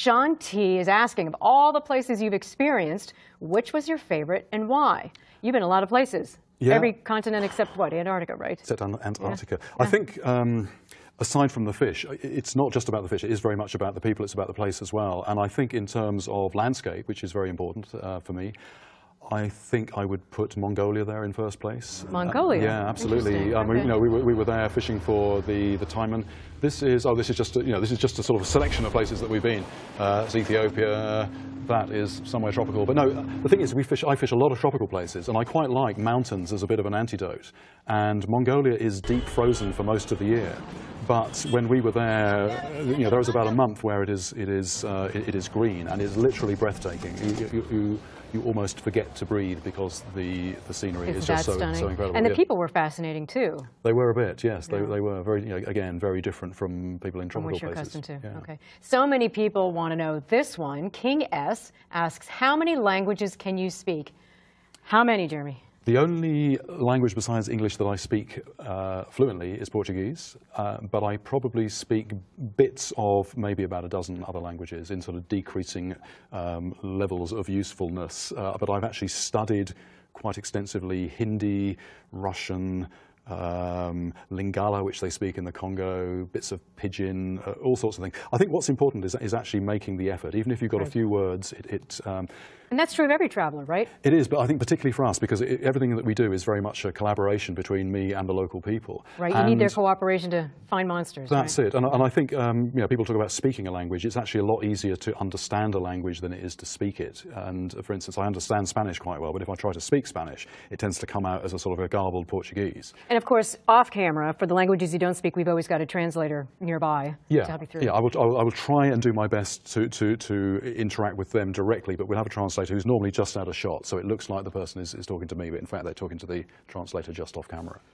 Sean T. is asking, of all the places you've experienced, which was your favorite and why? You've been a lot of places. Yeah. Every continent except what? Antarctica, right? Except Antarctica. Yeah. I think, aside from the fish, it's not just about the fish. It is very much about the people. It's about the place as well. And I think in terms of landscape, which is very important for me, I think I would put Mongolia there in first place. Mongolia? Yeah, absolutely. Okay. We were there fishing for the taimen. This is just a sort of a selection of places that we've been. It's Ethiopia. That is somewhere tropical. But no, the thing is, I fish a lot of tropical places, and I quite like mountains as a bit of an antidote. And Mongolia is deep frozen for most of the year. But when we were there, there was about a month where it is green, and it's literally breathtaking. You almost forget to breathe because the scenery is just so incredible. And the people were fascinating too. They were a bit, yes. They were very, again, very different from people in tropical from which places. You're accustomed to. Yeah. Okay. So many people want to know this one. King S asks, how many languages can you speak? How many, Jeremy? The only language besides English that I speak fluently is Portuguese, but I probably speak bits of maybe about a dozen other languages in sort of decreasing levels of usefulness. But I've actually studied quite extensively Hindi, Russian, Lingala, which they speak in the Congo, bits of Pidgin, all sorts of things. I think what's important is actually making the effort. Even if you've got a few words, and that's true of every traveler, right? It is, but I think particularly for us, because everything that we do is very much a collaboration between me and the local people. Right, you need their cooperation to find monsters. That's it, and I think people talk about speaking a language. It's actually a lot easier to understand a language than it is to speak it. And for instance, I understand Spanish quite well, but if I try to speak Spanish, it tends to come out as a sort of a garbled Portuguese. And of course, off camera, for the languages you don't speak, we've always got a translator nearby to help you through. Yeah, I will try and do my best to interact with them directly, but we'll have a translator who's normally just out of shot, so it looks like the person is talking to me, but in fact they're talking to the translator just off camera.